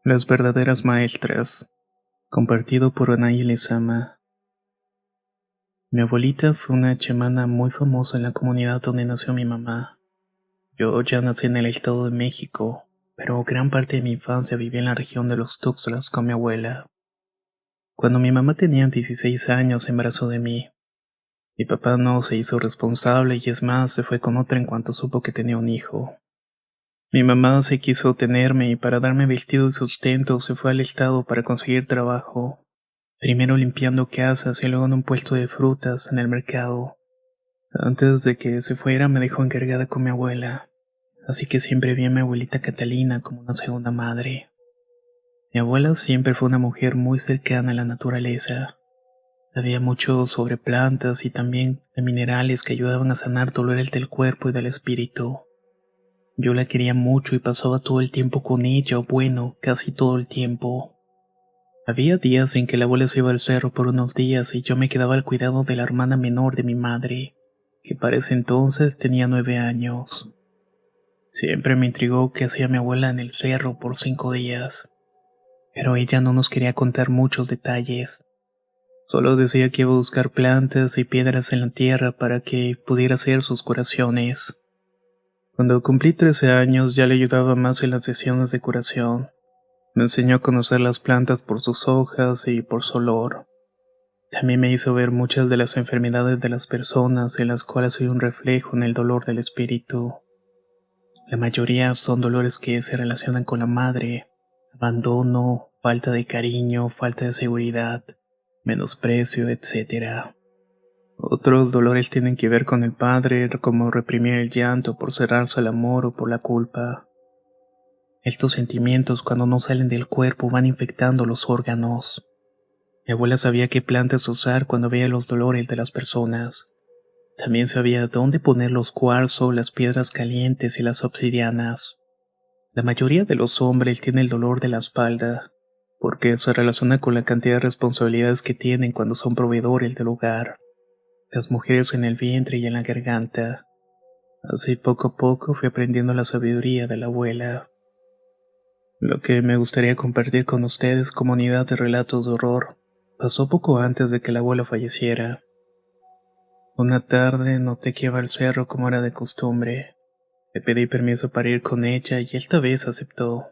Las verdaderas maestras, compartido por Anay Lezama. Mi abuelita fue una chamana muy famosa en la comunidad donde nació mi mamá. Yo ya nací en el estado de México, pero gran parte de mi infancia viví en la región de los Tuxtlas con mi abuela. Cuando mi mamá tenía 16 años se embarazó de mí. Mi papá no se hizo responsable y es más, se fue con otra en cuanto supo que tenía un hijo. Mi mamá se quiso tenerme y para darme vestido y sustento se fue al estado para conseguir trabajo. Primero limpiando casas y luego en un puesto de frutas en el mercado. Antes de que se fuera me dejó encargada con mi abuela, así que siempre vi a mi abuelita Catalina como una segunda madre. Mi abuela siempre fue una mujer muy cercana a la naturaleza. Sabía mucho sobre plantas y también de minerales que ayudaban a sanar dolores del cuerpo y del espíritu. Yo la quería mucho y pasaba todo el tiempo con ella, o bueno, casi todo el tiempo. Había días en que la abuela se iba al cerro por unos días y yo me quedaba al cuidado de la hermana menor de mi madre, que para ese entonces tenía 9 años. Siempre me intrigó qué hacía mi abuela en el cerro por 5 días, pero ella no nos quería contar muchos detalles. Solo decía que iba a buscar plantas y piedras en la tierra para que pudiera hacer sus curaciones. Cuando cumplí 13 años ya le ayudaba más en las sesiones de curación. Me enseñó a conocer las plantas por sus hojas y por su olor. También me hizo ver muchas de las enfermedades de las personas en las cuales soy un reflejo en el dolor del espíritu. La mayoría son dolores que se relacionan con la madre, abandono, falta de cariño, falta de seguridad, menosprecio, etc. Otros dolores tienen que ver con el padre, como reprimir el llanto por cerrarse al amor o por la culpa. Estos sentimientos cuando no salen del cuerpo van infectando los órganos. Mi abuela sabía qué plantas usar cuando veía los dolores de las personas. También sabía dónde poner los cuarzos, las piedras calientes y las obsidianas. La mayoría de los hombres tienen el dolor de la espalda, porque se relaciona con la cantidad de responsabilidades que tienen cuando son proveedores del hogar. Las mujeres en el vientre y en la garganta. Así poco a poco fui aprendiendo la sabiduría de la abuela. Lo que me gustaría compartir con ustedes, comunidad de relatos de horror, pasó poco antes de que la abuela falleciera. Una tarde noté que iba al cerro como era de costumbre. Le pedí permiso para ir con ella y esta vez aceptó.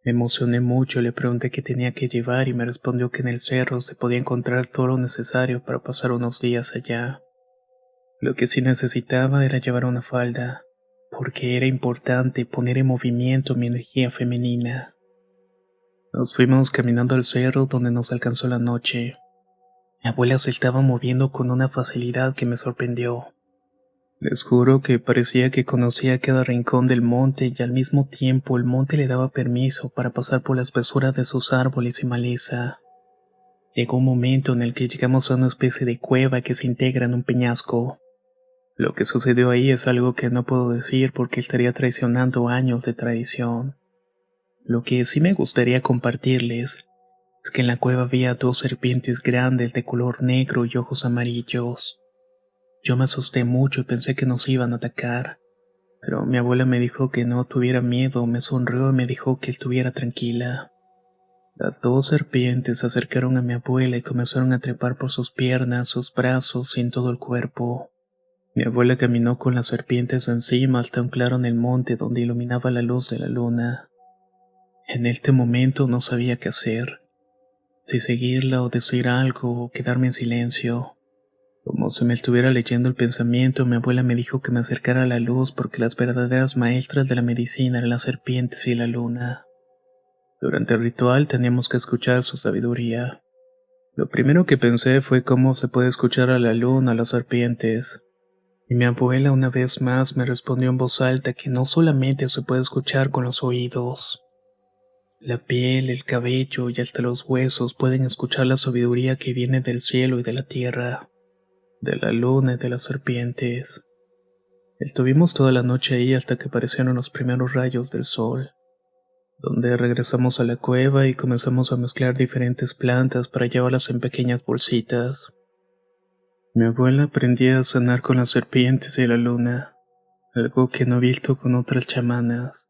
Me emocioné mucho y le pregunté qué tenía que llevar y me respondió que en el cerro se podía encontrar todo lo necesario para pasar unos días allá. Lo que sí necesitaba era llevar una falda, porque era importante poner en movimiento mi energía femenina. Nos fuimos caminando al cerro donde nos alcanzó la noche. Mi abuela se estaba moviendo con una facilidad que me sorprendió. Les juro que parecía que conocía cada rincón del monte y al mismo tiempo el monte le daba permiso para pasar por la espesura de sus árboles y maleza. Llegó un momento en el que llegamos a una especie de cueva que se integra en un peñasco. Lo que sucedió ahí es algo que no puedo decir porque estaría traicionando años de tradición. Lo que sí me gustaría compartirles es que en la cueva había dos serpientes grandes de color negro y ojos amarillos. Yo me asusté mucho y pensé que nos iban a atacar, pero mi abuela me dijo que no tuviera miedo, me sonrió y me dijo que estuviera tranquila. Las dos serpientes se acercaron a mi abuela y comenzaron a trepar por sus piernas, sus brazos y en todo el cuerpo. Mi abuela caminó con las serpientes encima hasta un claro en el monte donde iluminaba la luz de la luna. En este momento no sabía qué hacer, si seguirla o decir algo o quedarme en silencio. Como si me estuviera leyendo el pensamiento, mi abuela me dijo que me acercara a la luz porque las verdaderas maestras de la medicina eran las serpientes y la luna. Durante el ritual teníamos que escuchar su sabiduría. Lo primero que pensé fue cómo se puede escuchar a la luna, a las serpientes. Y mi abuela una vez más me respondió en voz alta que no solamente se puede escuchar con los oídos. La piel, el cabello y hasta los huesos pueden escuchar la sabiduría que viene del cielo y de la tierra, de la luna y de las serpientes. Estuvimos toda la noche ahí hasta que aparecieron los primeros rayos del sol, donde regresamos a la cueva y comenzamos a mezclar diferentes plantas para llevarlas en pequeñas bolsitas. Mi abuela aprendía a sanar con las serpientes y la luna, algo que no he visto con otras chamanas.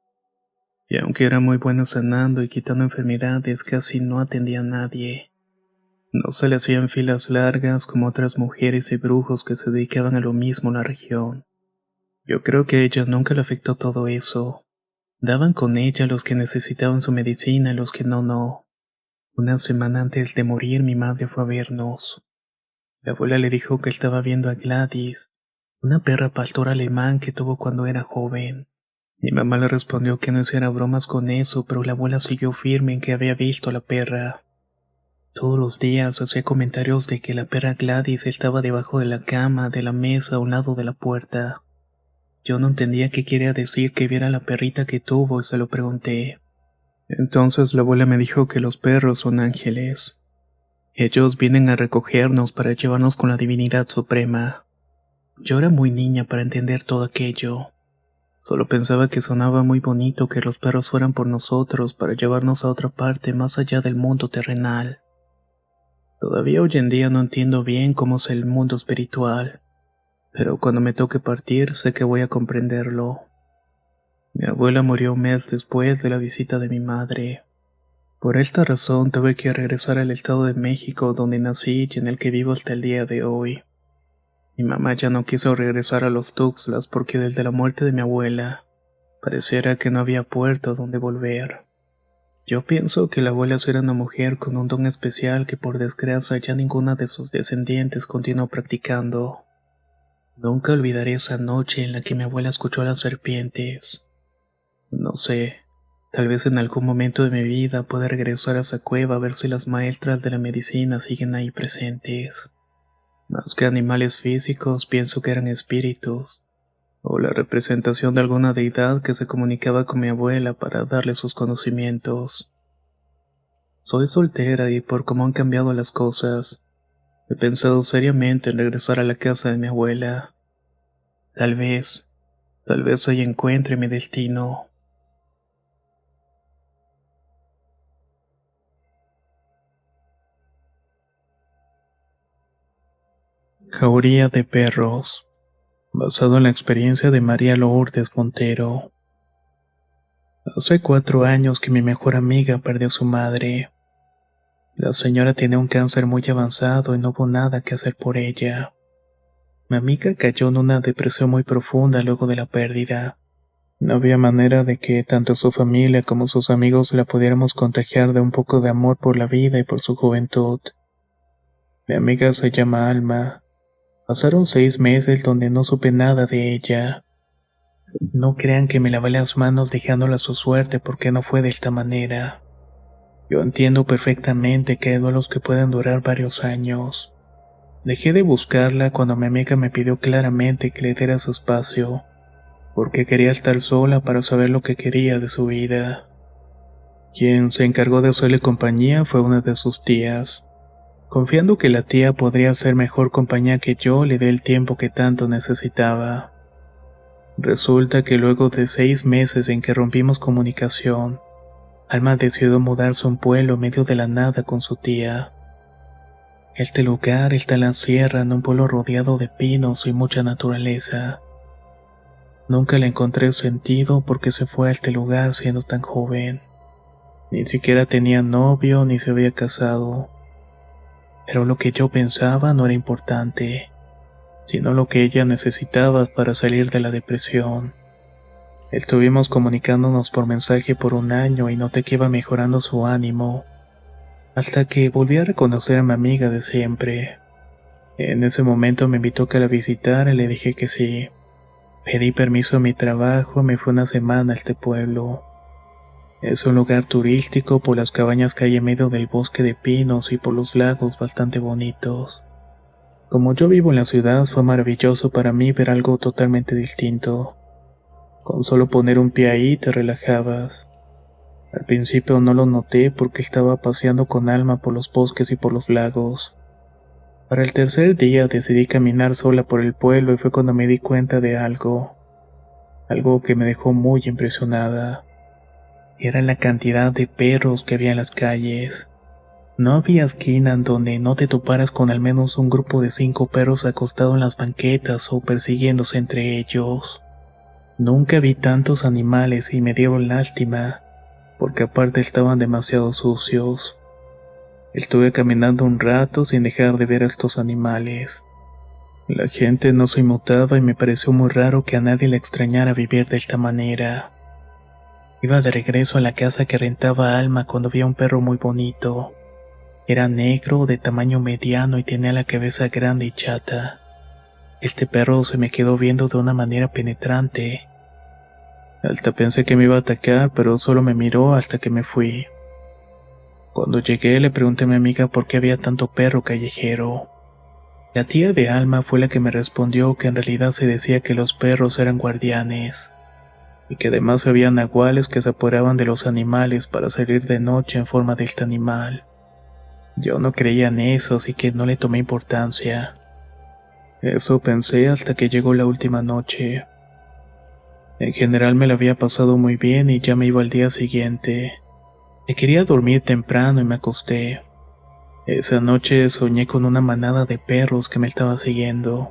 y aunque era muy buena sanando y quitando enfermedades, casi no atendía a nadie. No se le hacían filas largas como otras mujeres y brujos que se dedicaban a lo mismo en la región. Yo creo que a ella nunca le afectó todo eso. Daban con ella los que necesitaban su medicina y los que no. Una semana antes de morir mi madre fue a vernos. La abuela le dijo que estaba viendo a Gladys, una perra pastor alemán que tuvo cuando era joven. Mi mamá le respondió que no hiciera bromas con eso, pero la abuela siguió firme en que había visto a la perra. Todos los días hacía comentarios de que la perra Gladys estaba debajo de la cama, de la mesa, a un lado de la puerta. Yo no entendía qué quería decir que viera la perrita que tuvo y se lo pregunté. Entonces la abuela me dijo que los perros son ángeles. Ellos vienen a recogernos para llevarnos con la divinidad suprema. Yo era muy niña para entender todo aquello. Solo pensaba que sonaba muy bonito que los perros fueran por nosotros para llevarnos a otra parte más allá del mundo terrenal. Todavía hoy en día no entiendo bien cómo es el mundo espiritual, pero cuando me toque partir sé que voy a comprenderlo. Mi abuela murió un mes después de la visita de mi madre. Por esta razón tuve que regresar al Estado de México donde nací y en el que vivo hasta el día de hoy. Mi mamá ya no quiso regresar a los Tuxtlas porque desde la muerte de mi abuela, pareciera que no había puerto donde volver. Yo pienso que la abuela era una mujer con un don especial que por desgracia ya ninguna de sus descendientes continuó practicando. Nunca olvidaré esa noche en la que mi abuela escuchó a las serpientes. No sé, tal vez en algún momento de mi vida pueda regresar a esa cueva a ver si las maestras de la medicina siguen ahí presentes. Más que animales físicos, pienso que eran espíritus, o la representación de alguna deidad que se comunicaba con mi abuela para darle sus conocimientos. Soy soltera y por cómo han cambiado las cosas, he pensado seriamente en regresar a la casa de mi abuela. Tal vez ahí encuentre mi destino. Jauría de perros, basado en la experiencia de María Lourdes Montero. Hace 4 años que mi mejor amiga perdió a su madre. La señora tenía un cáncer muy avanzado y no hubo nada que hacer por ella. Mi amiga cayó en una depresión muy profunda luego de la pérdida. No había manera de que tanto su familia como sus amigos la pudiéramos contagiar de un poco de amor por la vida y por su juventud. Mi amiga se llama Alma. Pasaron 6 meses donde no supe nada de ella. No crean que me lavé las manos dejándola a su suerte porque no fue de esta manera. Yo entiendo perfectamente que hay duelos que pueden durar varios años. Dejé de buscarla cuando mi amiga me pidió claramente que le diera su espacio, porque quería estar sola para saber lo que quería de su vida. Quien se encargó de hacerle compañía fue una de sus tías. Confiando que la tía podría ser mejor compañía que yo, le di el tiempo que tanto necesitaba. Resulta que luego de 6 meses en que rompimos comunicación, Alma decidió mudarse a un pueblo en medio de la nada con su tía. Este lugar está en la sierra, en un pueblo rodeado de pinos y mucha naturaleza. Nunca le encontré sentido porque se fue a este lugar siendo tan joven. Ni siquiera tenía novio ni se había casado. Pero lo que yo pensaba no era importante, sino lo que ella necesitaba para salir de la depresión. Estuvimos comunicándonos por mensaje por un año y noté que iba mejorando su ánimo, hasta que volví a reconocer a mi amiga de siempre. En ese momento me invitó a que la visitara y le dije que sí. Pedí permiso a mi trabajo y me fui una semana a este pueblo. Es un lugar turístico por las cabañas que hay en medio del bosque de pinos y por los lagos bastante bonitos. Como yo vivo en la ciudad, fue maravilloso para mí ver algo totalmente distinto. Con solo poner un pie ahí te relajabas. Al principio no lo noté porque estaba paseando con Alma por los bosques y por los lagos. Para el tercer día decidí caminar sola por el pueblo y fue cuando me di cuenta de algo que me dejó muy impresionada. Era la cantidad de perros que había en las calles. No había esquina en donde no te toparas con al menos un grupo de 5 perros acostados en las banquetas o persiguiéndose entre ellos. Nunca vi tantos animales y me dieron lástima, porque aparte estaban demasiado sucios. Estuve caminando un rato sin dejar de ver a estos animales. La gente no se inmutaba y me pareció muy raro que a nadie le extrañara vivir de esta manera. Iba de regreso a la casa que rentaba Alma cuando vi a un perro muy bonito. Era negro, de tamaño mediano y tenía la cabeza grande y chata. Este perro se me quedó viendo de una manera penetrante. Hasta pensé que me iba a atacar, pero solo me miró hasta que me fui. Cuando llegué le pregunté a mi amiga por qué había tanto perro callejero. La tía de Alma fue la que me respondió que en realidad se decía que los perros eran guardianes, y que además había nahuales que se apoderaban de los animales para salir de noche en forma de este animal. Yo no creía en eso, así que no le tomé importancia. Eso pensé hasta que llegó la última noche. En general me la había pasado muy bien y ya me iba al día siguiente. Me quería dormir temprano y me acosté. Esa noche soñé con una manada de perros que me estaba siguiendo.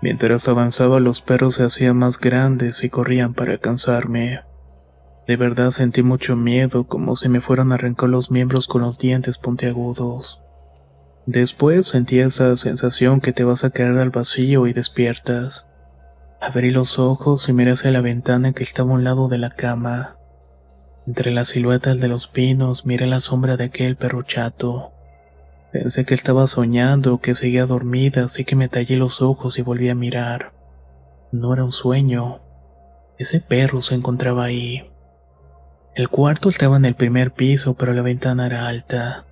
Mientras avanzaba, los perros se hacían más grandes y corrían para alcanzarme. De verdad sentí mucho miedo, como si me fueran a arrancar los miembros con los dientes puntiagudos. Después sentí esa sensación que te vas a caer al vacío y despiertas. Abrí los ojos y miré hacia la ventana que estaba a un lado de la cama. Entre las siluetas de los pinos miré la sombra de aquel perro chato. Pensé que estaba soñando o que seguía dormida, así que me tallé los ojos y volví a mirar. No era un sueño. Ese perro se encontraba ahí. El cuarto estaba en el primer piso, pero la ventana era alta.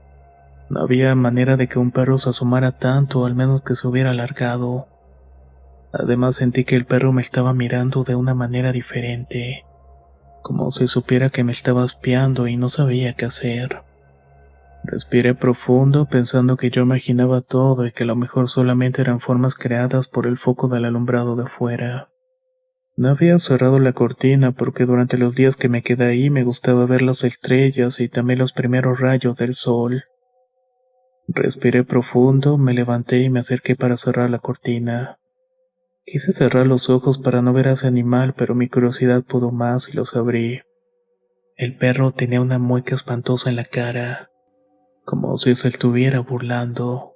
No había manera de que un perro se asomara tanto, al menos que se hubiera alargado. Además sentí que el perro me estaba mirando de una manera diferente, como si supiera que me estaba espiando y no sabía qué hacer. Respiré profundo pensando que yo imaginaba todo y que a lo mejor solamente eran formas creadas por el foco del alumbrado de afuera. No había cerrado la cortina porque durante los días que me quedé ahí me gustaba ver las estrellas y también los primeros rayos del sol. Respiré profundo, me levanté y me acerqué para cerrar la cortina. Quise cerrar los ojos para no ver a ese animal, pero mi curiosidad pudo más y los abrí. El perro tenía una mueca espantosa en la cara, como si se estuviera burlando.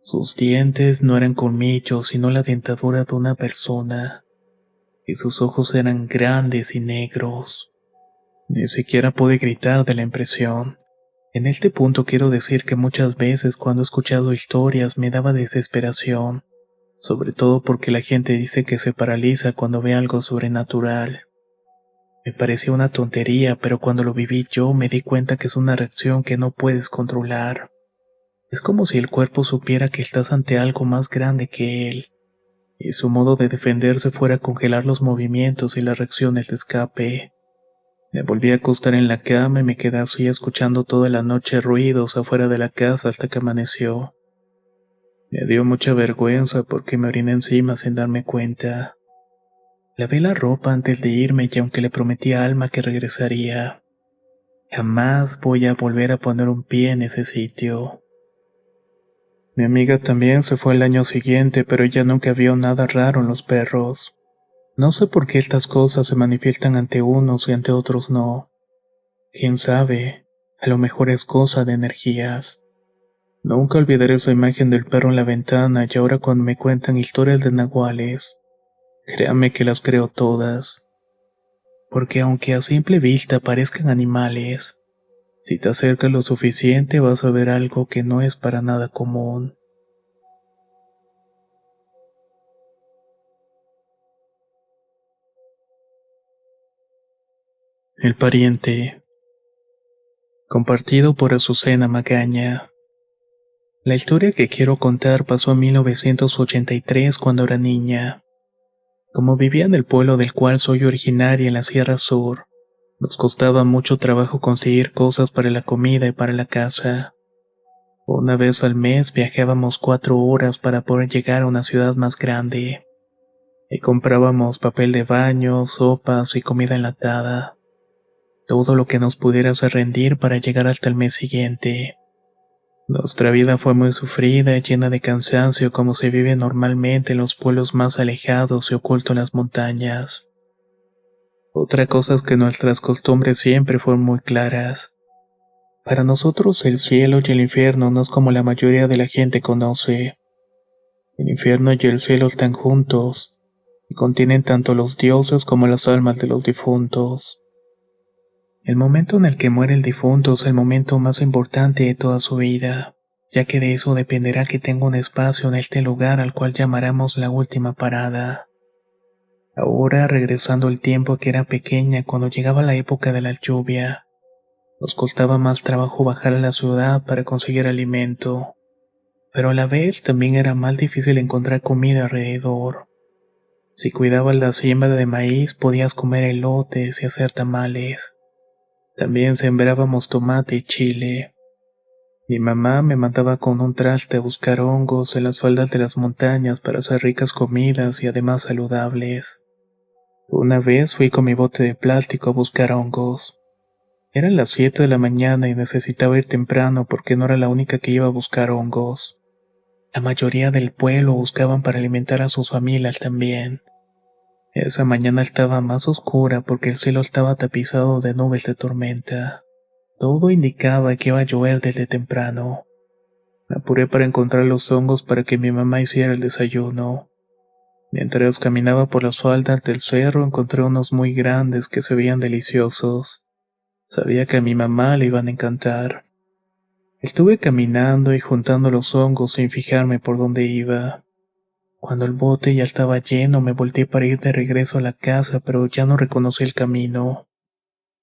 Sus dientes no eran colmillos, sino la dentadura de una persona, y sus ojos eran grandes y negros. Ni siquiera pude gritar de la impresión. En este punto quiero decir que muchas veces cuando he escuchado historias me daba desesperación, sobre todo porque la gente dice que se paraliza cuando ve algo sobrenatural. Me parecía una tontería, pero cuando lo viví yo me di cuenta que es una reacción que no puedes controlar. Es como si el cuerpo supiera que estás ante algo más grande que él, y su modo de defenderse fuera congelar los movimientos y las reacciones de escape. Me volví a acostar en la cama y me quedé así escuchando toda la noche ruidos afuera de la casa hasta que amaneció. Me dio mucha vergüenza porque me oriné encima sin darme cuenta. Lavé la ropa antes de irme y aunque le prometí a Alma que regresaría, jamás voy a volver a poner un pie en ese sitio. Mi amiga también se fue el año siguiente, pero ella nunca vio nada raro en los perros. No sé por qué estas cosas se manifiestan ante unos y ante otros no. Quién sabe, a lo mejor es cosa de energías. Nunca olvidaré esa imagen del perro en la ventana y ahora cuando me cuentan historias de nahuales, créame que las creo todas. Porque aunque a simple vista parezcan animales, si te acercas lo suficiente vas a ver algo que no es para nada común. El pariente. Compartido por Azucena Magaña. La historia que quiero contar pasó en 1983 cuando era niña. Como vivía en el pueblo del cual soy originaria en la Sierra Sur, nos costaba mucho trabajo conseguir cosas para la comida y para la casa. Una vez al mes viajábamos 4 horas para poder llegar a una ciudad más grande. Y comprábamos papel de baño, sopas y comida enlatada. Todo lo que nos pudiera hacer rendir para llegar hasta el mes siguiente. Nuestra vida fue muy sufrida y llena de cansancio como se vive normalmente en los pueblos más alejados y ocultos en las montañas. Otra cosa es que nuestras costumbres siempre fueron muy claras. Para nosotros el cielo y el infierno no es como la mayoría de la gente conoce. El infierno y el cielo están juntos y contienen tanto los dioses como las almas de los difuntos. El momento en el que muere el difunto es el momento más importante de toda su vida, ya que de eso dependerá que tenga un espacio en este lugar al cual llamaremos la última parada. Ahora, regresando el tiempo que era pequeña cuando llegaba la época de la lluvia, nos costaba más trabajo bajar a la ciudad para conseguir alimento, pero a la vez también era más difícil encontrar comida alrededor. Si cuidabas la siembra de maíz podías comer elotes y hacer tamales. También sembrábamos tomate y chile. Mi mamá me mandaba con un traste a buscar hongos en las faldas de las montañas para hacer ricas comidas y además saludables. Una vez fui con mi bote de plástico a buscar hongos. Eran las 7 de la mañana y necesitaba ir temprano porque no era la única que iba a buscar hongos. La mayoría del pueblo buscaban para alimentar a sus familias también. Esa mañana estaba más oscura porque el cielo estaba tapizado de nubes de tormenta. Todo indicaba que iba a llover desde temprano. Me apuré para encontrar los hongos para que mi mamá hiciera el desayuno. Mientras caminaba por las faldas del cerro encontré unos muy grandes que se veían deliciosos. Sabía que a mi mamá le iban a encantar. Estuve caminando y juntando los hongos sin fijarme por dónde iba. Cuando el bote ya estaba lleno me volteé para ir de regreso a la casa, pero ya no reconocí el camino.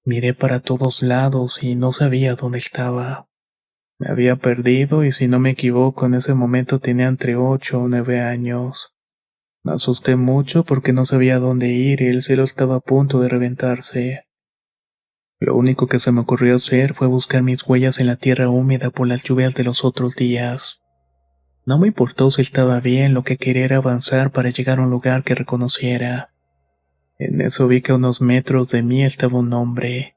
Miré para todos lados y no sabía dónde estaba. Me había perdido y si no me equivoco en ese momento tenía entre 8 o 9 años. Me asusté mucho porque no sabía dónde ir y el cielo estaba a punto de reventarse. Lo único que se me ocurrió hacer fue buscar mis huellas en la tierra húmeda por las lluvias de los otros días. No me importó si estaba bien, lo que quería era avanzar para llegar a un lugar que reconociera. En eso vi que a unos metros de mí estaba un hombre.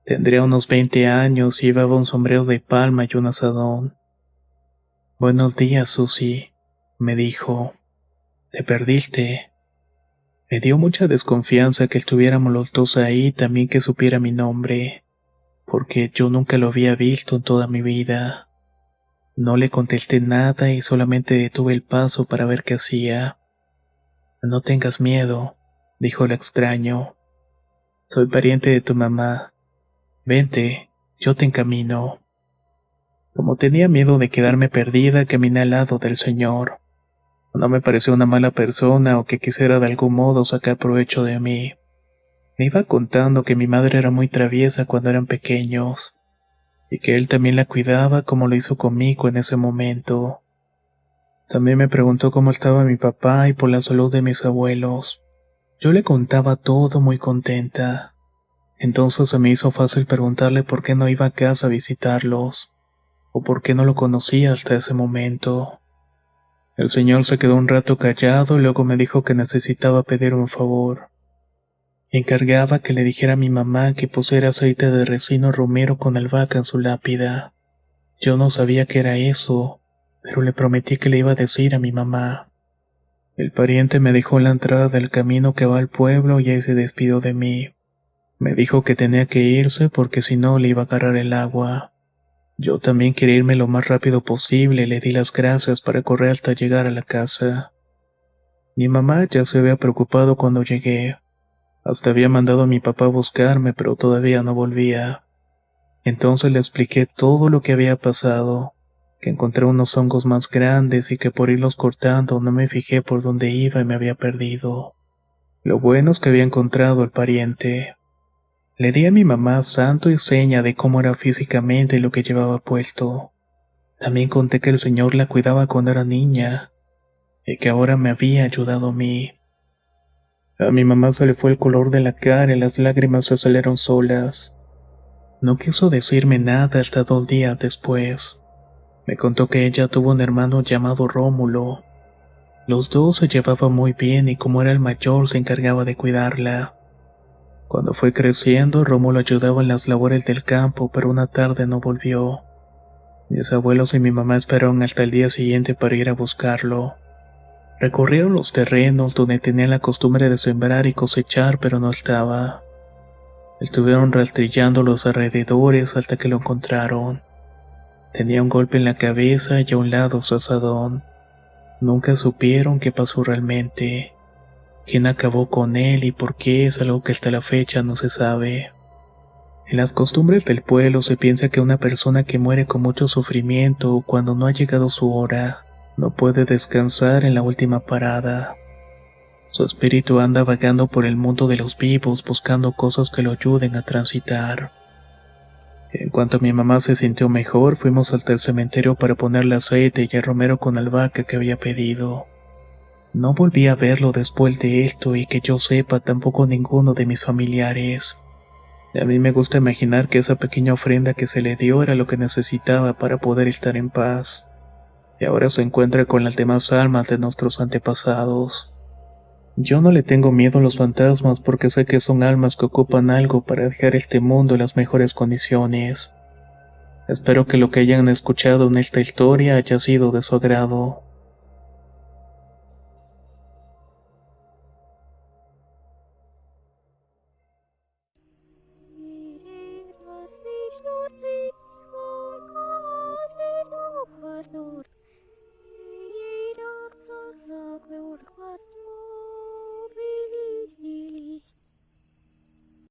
Tendría unos 20 años y llevaba un sombrero de palma y un azadón. «Buenos días, Susie», me dijo. «Te perdiste». Me dio mucha desconfianza que estuviéramos los dos ahí y también que supiera mi nombre, porque yo nunca lo había visto en toda mi vida. No le contesté nada y solamente detuve el paso para ver qué hacía. «No tengas miedo», dijo el extraño. «Soy pariente de tu mamá. Vente, yo te encamino». Como tenía miedo de quedarme perdida, caminé al lado del señor. No me pareció una mala persona o que quisiera de algún modo sacar provecho de mí. Me iba contando que mi madre era muy traviesa cuando eran pequeños, y que él también la cuidaba como lo hizo conmigo en ese momento. También me preguntó cómo estaba mi papá y por la salud de mis abuelos. Yo le contaba todo muy contenta. Entonces se me hizo fácil preguntarle por qué no iba a casa a visitarlos, o por qué no lo conocía hasta ese momento. El señor se quedó un rato callado y luego me dijo que necesitaba pedir un favor. Encargaba que le dijera a mi mamá que pusiera aceite de resino romero con albahaca en su lápida. Yo no sabía qué era eso, pero le prometí que le iba a decir a mi mamá. El pariente me dejó en la entrada del camino que va al pueblo y ahí se despidió de mí. Me dijo que tenía que irse porque si no le iba a agarrar el agua. Yo también quería irme lo más rápido posible y le di las gracias para correr hasta llegar a la casa. Mi mamá ya se había preocupado cuando llegué. Hasta había mandado a mi papá a buscarme, pero todavía no volvía. Entonces le expliqué todo lo que había pasado, que encontré unos hongos más grandes y que por irlos cortando no me fijé por dónde iba y me había perdido. Lo bueno es que había encontrado al pariente. Le di a mi mamá santo y seña de cómo era físicamente y lo que llevaba puesto. También conté que el señor la cuidaba cuando era niña y que ahora me había ayudado a mí. A mi mamá se le fue el color de la cara y las lágrimas se salieron solas. No quiso decirme nada hasta 2 días después. Me contó que ella tuvo un hermano llamado Rómulo. Los dos se llevaban muy bien y como era el mayor se encargaba de cuidarla. Cuando fue creciendo, Rómulo ayudaba en las labores del campo, pero una tarde no volvió. Mis abuelos y mi mamá esperaron hasta el día siguiente para ir a buscarlo. Recorrieron los terrenos donde tenían la costumbre de sembrar y cosechar, pero no estaba. Estuvieron rastrillando los alrededores hasta que lo encontraron. Tenía un golpe en la cabeza y a un lado su asadón. Nunca supieron qué pasó realmente. Quién acabó con él y por qué es algo que hasta la fecha no se sabe. En las costumbres del pueblo se piensa que una persona que muere con mucho sufrimiento o cuando no ha llegado su hora, no puede descansar en la última parada. Su espíritu anda vagando por el mundo de los vivos buscando cosas que lo ayuden a transitar. En cuanto mi mamá se sintió mejor, fuimos hasta el cementerio para ponerle aceite y el romero con albahaca que había pedido. No volví a verlo después de esto y que yo sepa tampoco ninguno de mis familiares. A mí me gusta imaginar que esa pequeña ofrenda que se le dio era lo que necesitaba para poder estar en paz. Y ahora se encuentra con las demás almas de nuestros antepasados. Yo no le tengo miedo a los fantasmas porque sé que son almas que ocupan algo para dejar este mundo en las mejores condiciones. Espero que lo que hayan escuchado en esta historia haya sido de su agrado.